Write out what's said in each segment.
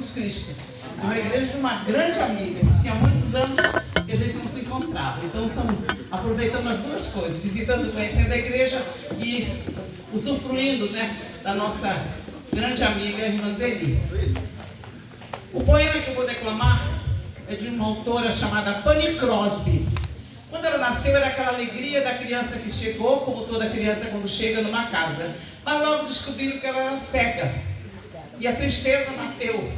Jesus Cristo. É uma igreja de uma grande amiga, que tinha muitos anos que a gente não se encontrava. Então estamos aproveitando as duas coisas, visitando, conhecendo a igreja e usufruindo, né, da nossa grande amiga, irmã Zeli. O poema que eu vou declamar é de uma autora chamada Fanny Crosby. Quando ela nasceu, era aquela alegria da criança que chegou, como toda criança quando chega numa casa. Mas logo descobriram que ela era cega. E a tristeza bateu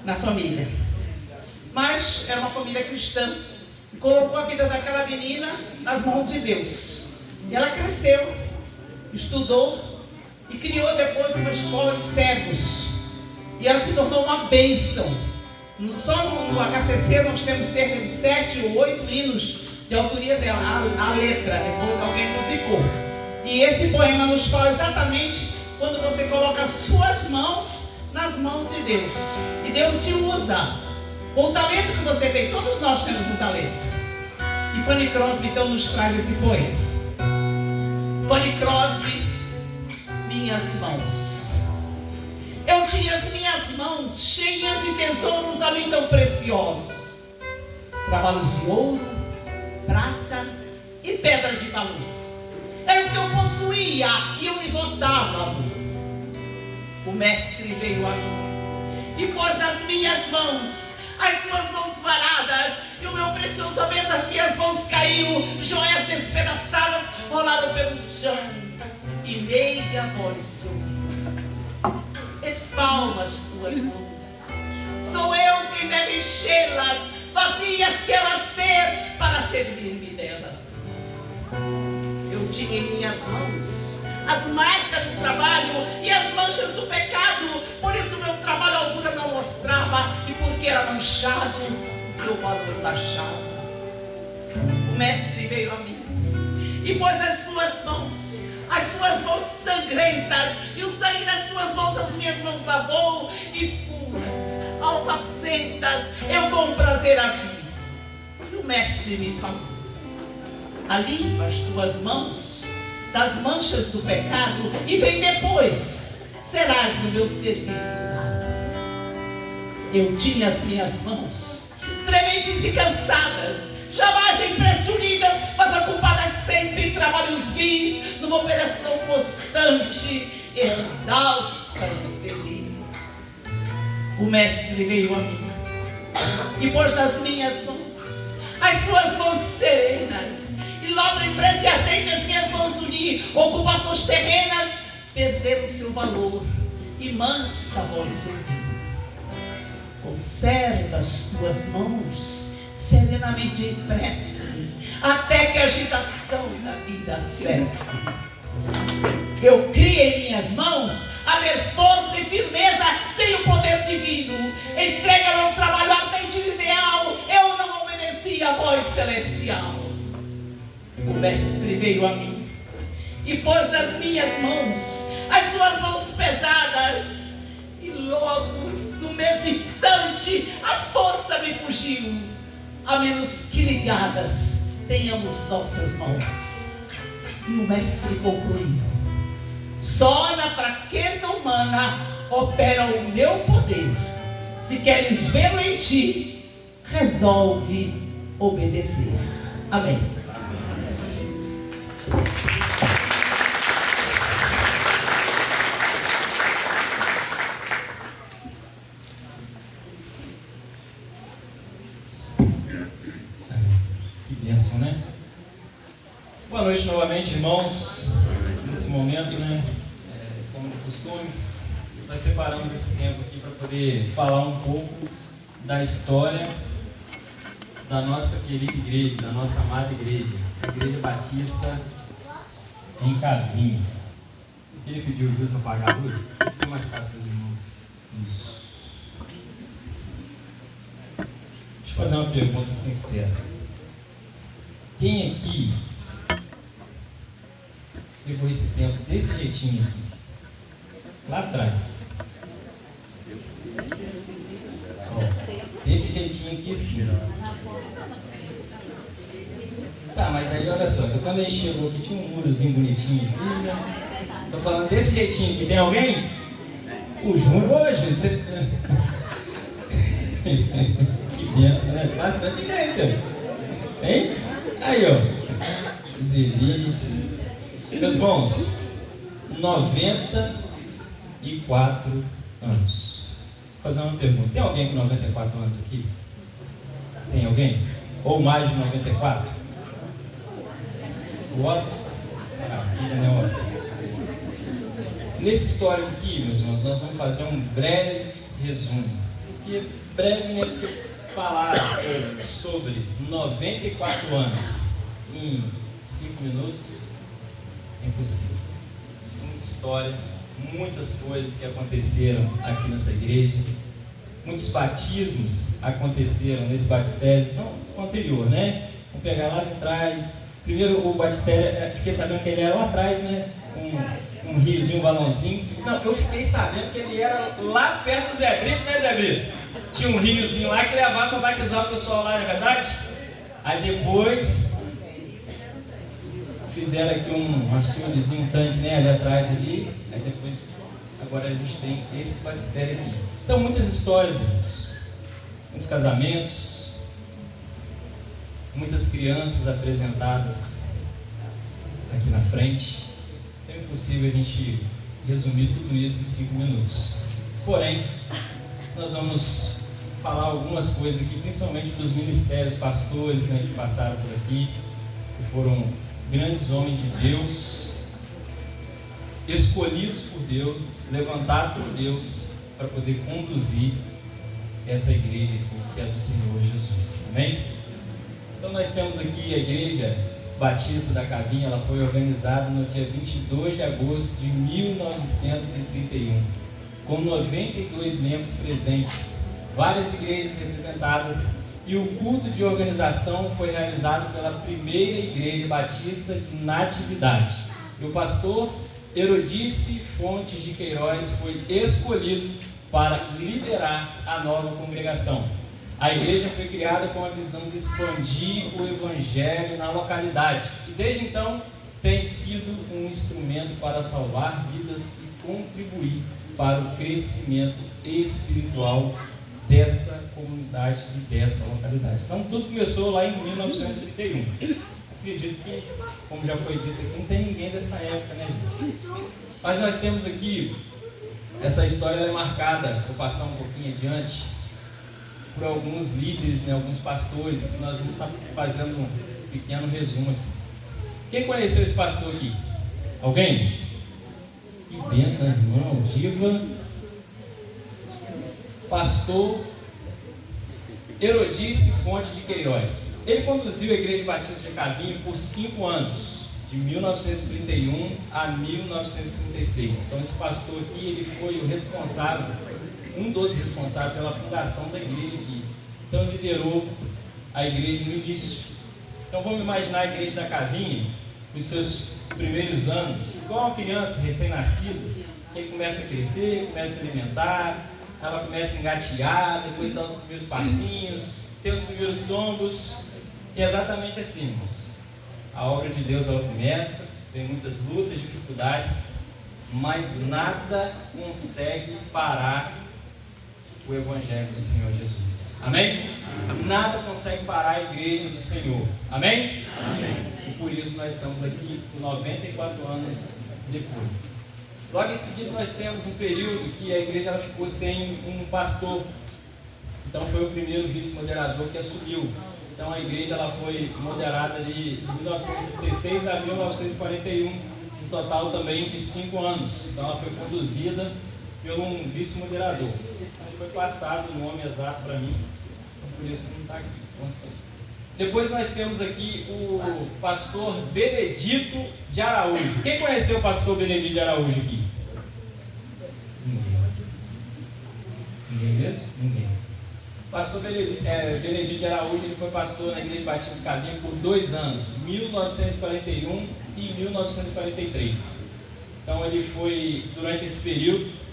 na família. Mas era uma família cristã. E colocou a vida daquela menina nas mãos de Deus. E ela cresceu, estudou e criou depois uma escola de cegos. E ela se tornou uma bênção. Só no HCC nós temos cerca de 7 ou 8 hinos de autoria dela, a letra, depois alguém musicou. E esse poema nos fala exatamente quando você coloca as suas mãos nas mãos de Deus. E Deus te usa com o talento que você tem. Todos nós temos um talento. E Fanny Crosby então nos traz esse poema. Fanny Crosby, minhas mãos. Eu tinha as minhas mãos cheias de tesouros a mim tão preciosos. Cavalos de ouro, prata e pedras de valor. Era o que eu possuía e eu me votava, amor. O mestre veio a mim e pôs nas minhas mãos as suas mãos varadas, e o meu precioso bem das minhas mãos caiu, joias despedaçadas rolaram pelo chão, e meia voz sorriu. Espalma as tuas mãos, sou eu quem deve enchê-las, vazias que elas ter para servir-me delas. Eu tinha em minhas mãos as marcas do trabalho e as manchas do pecado, por isso meu trabalho à altura não mostrava, e porque era manchado, o seu valor baixava. O mestre veio a mim e pôs nas suas mãos as suas mãos sangrentas, e o sangue das suas mãos as minhas mãos lavou, e puras, alfacentas, eu com prazer a vi. E o mestre me falou: alimpa as tuas mãos das manchas do pecado, e vem depois, serás no meu serviço usado. Eu tinha as minhas mãos trementes e cansadas, jamais impressionidas, mas ocupadas sempre em trabalhos vis, numa operação constante, exausta e feliz. O mestre veio a mim e pôs nas minhas mãos as suas mãos serenas, e logo empresa e ardente as minhas mãos uni. Ocupações terrenas perderam seu valor, e mansa voz ouvi. Conserva as tuas mãos serenamente em prece, até que a agitação da vida cesse. Eu criei em minhas mãos haver força e firmeza sem o poder divino. Entrega meu trabalho ardente e ideal, eu não obedeci a voz celestial. O mestre veio a mim e pôs nas minhas mãos as suas mãos pesadas, e logo, no mesmo instante, a força me fugiu, a menos que ligadas tenhamos nossas mãos. E o mestre concluiu: só na fraqueza humana opera o meu poder. Se queres vê-lo em ti, resolve obedecer. Amém. Né? Boa noite novamente, irmãos. Nesse momento, né, como de costume, nós separamos esse tempo aqui para poder falar um pouco da história da nossa querida igreja, da nossa amada igreja, a Igreja Batista em Cavinho. Eu queria pedir ajuda para apagar a luz, fica mais fácil para os irmãos. Isso. Deixa eu fazer uma pergunta sincera. Quem aqui pegou esse tempo desse jeitinho aqui, lá atrás? Ó, desse jeitinho aqui assim. Tá, mas aí olha só, quando a gente chegou aqui tinha um murozinho bonitinho aqui, né? Tô falando desse jeitinho aqui, tem alguém? O Júnior, ô Júnior, você... Que benção, né? Bastante gente, hein? Aí, ó. Zeli. Meus irmãos, 94 anos. Vou fazer uma pergunta. Tem alguém com 94 anos aqui? Tem alguém? Ou mais de 94? What? Nessa história aqui, meus irmãos, nós vamos fazer um breve resumo. E brevemente falar sobre 94 anos em 5 minutos é impossível. Muita história, muitas coisas que aconteceram aqui nessa igreja, muitos batismos aconteceram nesse batistério, não o anterior, né? Vamos pegar lá de trás. Primeiro o batistério, fiquei sabendo que ele era lá atrás, né? Um riozinho, um balãozinho. Não, eu fiquei sabendo que ele era lá perto do Zé Brito, né, Zé Brito? Tinha um riozinho lá que levava para batizar o pessoal lá, não é verdade? Aí depois fizeram aqui um açudezinho, um tanque, né, ali atrás ali. Aí depois, agora a gente tem esse batistério aqui. Então, muitas histórias, irmãos. Muitos casamentos. Muitas crianças apresentadas aqui na frente. É impossível a gente resumir tudo isso em 5 minutos. Porém, nós vamos falar algumas coisas aqui, principalmente dos ministérios, pastores, né, que passaram por aqui, que foram grandes homens de Deus, escolhidos por Deus, levantados por Deus, para poder conduzir essa igreja aqui, que é do Senhor Jesus. Amém? Então nós temos aqui a Igreja Batista da Cavinha. Ela foi organizada no dia 22 de agosto de 1931, com 92 membros presentes, várias igrejas representadas, e o culto de organização foi realizado pela primeira Igreja Batista de Natividade. E o pastor Herodice Fontes de Queiroz foi escolhido para liderar a nova congregação. A igreja foi criada com a visão de expandir o evangelho na localidade e desde então tem sido um instrumento para salvar vidas e contribuir para o crescimento espiritual dessa comunidade e dessa localidade. Então tudo começou lá em 1931. Acredito que, como já foi dito aqui, não tem ninguém dessa época, né, gente? Mas nós temos aqui, essa história é marcada, vou passar um pouquinho adiante, por alguns líderes, né, alguns pastores. Nós vamos estar fazendo um pequeno resumo aqui. Quem conheceu esse pastor aqui? Alguém? Que benção, irmão, diva. Pastor Herodice Fontes de Queiroz. Ele conduziu a Igreja Batista de Cavinho por 5 anos, de 1931 a 1936. Então esse pastor aqui, ele foi o responsável, um dos responsáveis pela fundação da igreja aqui. Então liderou a igreja no início. Então vamos imaginar a igreja da Cavinha, nos seus primeiros anos, igual uma criança recém-nascida, que começa a crescer, começa a se alimentar, ela começa a engatear, depois dá os primeiros passinhos, tem os primeiros tombos, e é exatamente assim, irmãos. A obra de Deus, ela começa, tem muitas lutas, dificuldades, mas nada consegue parar o Evangelho do Senhor Jesus. Amém? Nada consegue parar a igreja do Senhor. Amém? Amém. E por isso nós estamos aqui 94 anos depois. Logo em seguida nós temos um período que a igreja ela ficou sem um pastor. Então foi o primeiro vice-moderador que assumiu. Então a igreja ela foi moderada ali de 1936 a 1941, um total também de 5 anos. Então ela foi conduzida por um vice-moderador. Foi passado o nome exato para mim, por isso não está aqui constante. Depois nós temos aqui o pastor Benedito de Araújo. Quem conheceu o pastor Benedito de Araújo aqui? Ninguém. Ninguém mesmo? Ninguém. O pastor Benedito de Araújo, ele foi pastor na Igreja Batista Cavinho por 2 anos, 1941 e 1943. Então ele foi, durante esse período,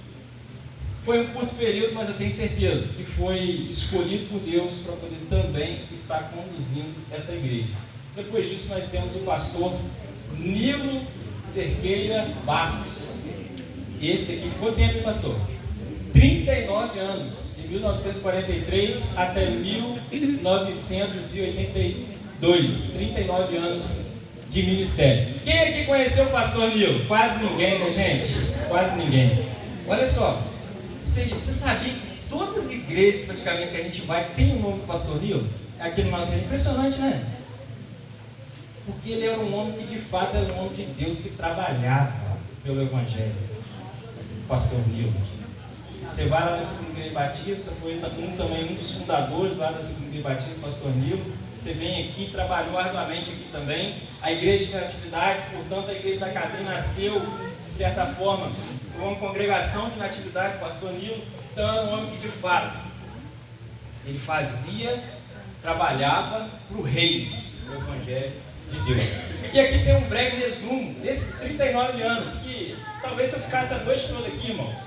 foi um curto período, mas eu tenho certeza que foi escolhido por Deus para poder também estar conduzindo essa igreja. Depois disso nós temos o pastor Nilo Cerqueira Bastos. Esse aqui ficou tempo, pastor? 39 anos, de de 1943 até 1982, 39 anos de ministério. Quem aqui conheceu o pastor Nilo? Quase ninguém, né, gente? Quase ninguém. Olha só, você sabia que todas as igrejas praticamente que a gente vai tem o nome do pastor Nilo? Aqui no nosso é impressionante, né? Porque ele era um homem que de fato era um homem de Deus que trabalhava pelo Evangelho. O pastor Nilo. Você vai lá na Segunda Igreja Batista, foi também um dos fundadores lá da Segunda Igreja Batista, o pastor Nilo. Você vem aqui, trabalhou arduamente aqui também. A Igreja de Natividade, portanto, a Igreja da Cadê nasceu, de certa forma, como uma congregação de natividade, o pastor Nilo. Então, era um homem que de fato, ele trabalhava para o reino do Evangelho de Deus. E aqui tem um breve resumo desses 39 anos, que talvez se eu ficasse a noite toda aqui, irmãos,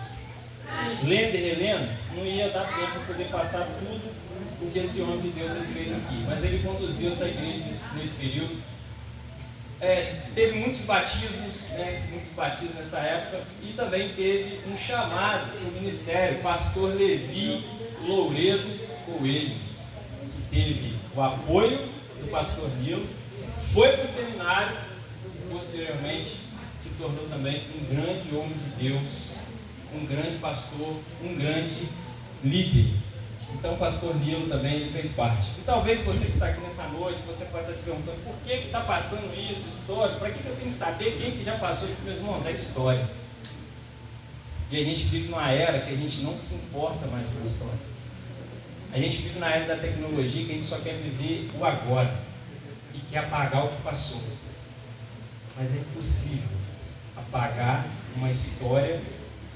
lendo e relendo, não ia dar tempo para poder passar tudo o que esse homem de Deus ele fez aqui. Mas ele conduziu essa igreja nesse período. Teve muitos batismos nessa época, e também teve um chamado para o ministério, pastor Levi Louredo Coelho, que teve o apoio do pastor Nilo, foi para o seminário e posteriormente se tornou também um grande homem de Deus, um grande pastor, um grande líder. Então o pastor Nilo também ele fez parte. E talvez você que está aqui nessa noite, você pode estar se perguntando por que está passando isso, história, para que eu tenho que saber quem que já passou aqui, meus irmãos? É história. E a gente vive numa era que a gente não se importa mais com a história. A gente vive na era da tecnologia que a gente só quer viver o agora e quer apagar o que passou. Mas é impossível apagar uma história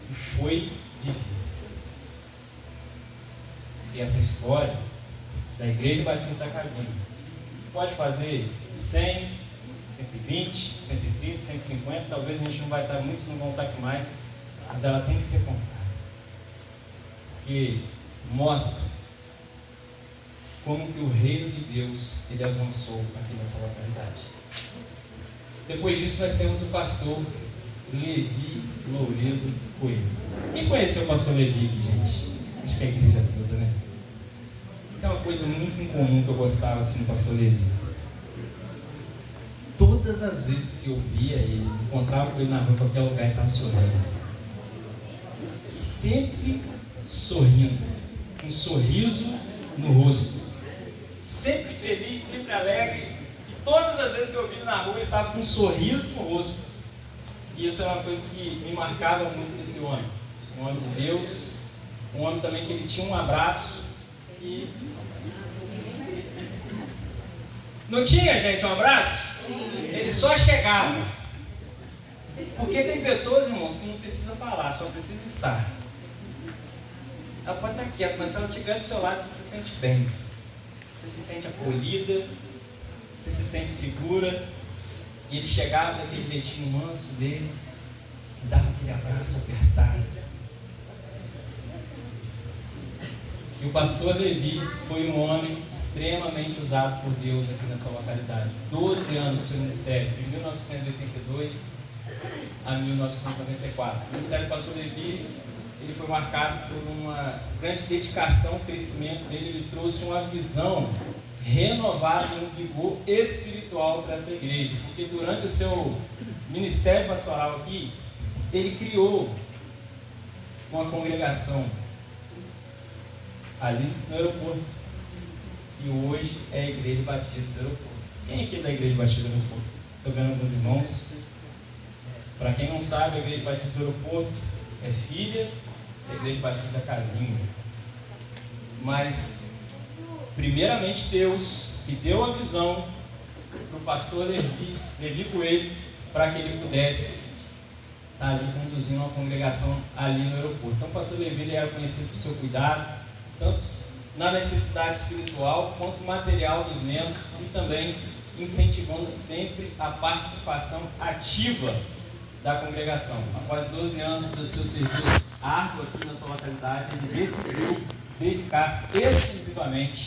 que foi vivida. E essa história da Igreja Batista da Cabine pode fazer 100, 120, 130, 150, talvez a gente não vai estar, muitos não vão estar aqui mais, mas ela tem que ser contada. Porque mostra como que o reino de Deus ele avançou aqui nessa localidade. Depois disso nós temos o pastor Levi Louredo Coelho. Quem conheceu o pastor Levi aqui, gente? Acho que a igreja toda, né? É uma coisa muito incomum que eu gostava assim do pastor Levi. Todas as vezes que eu via ele, encontrava com ele na rua, em qualquer lugar, ele estava sorrindo. Sempre sorrindo, um sorriso no rosto. Sempre feliz, sempre alegre. E todas as vezes que eu vi ele na rua, ele estava com um sorriso no rosto. E isso é uma coisa que me marcava muito nesse homem. Um homem de Deus, um homem também que ele tinha um abraço. E não tinha, gente, um abraço? Ele só chegava. Porque tem pessoas, irmãos, que não precisa falar, só precisa estar. Ela pode estar quieta, mas se ela estiver do seu lado, você se sente bem. Você se sente acolhida, você se sente segura. E ele chegava daquele jeitinho manso dele, dava aquele abraço apertado. E o pastor Levi foi um homem extremamente usado por Deus aqui nessa localidade. 12 anos do seu ministério, de 1982 a 1994. O ministério do pastor Levi ele foi marcado por uma grande dedicação, crescimento dele. Ele trouxe uma visão renovada e um vigor espiritual para essa igreja. Porque durante o seu ministério pastoral aqui, ele criou uma congregação ali no aeroporto. E hoje é a Igreja Batista do Aeroporto. Quem aqui é da Igreja Batista do Aeroporto? Estou vendo alguns irmãos. Para quem não sabe, a Igreja Batista do Aeroporto é filha da Igreja Batista da Cavinha. Mas, primeiramente, Deus que deu a visão para o pastor Levi Coelho, para que ele pudesse estar ali conduzindo uma congregação ali no aeroporto. Então, o pastor Levi ele era conhecido por seu cuidado, tanto na necessidade espiritual quanto material dos membros, e também incentivando sempre a participação ativa da congregação. Após 12 anos do seu serviço árduo aqui nessa localidade, ele decidiu dedicar-se exclusivamente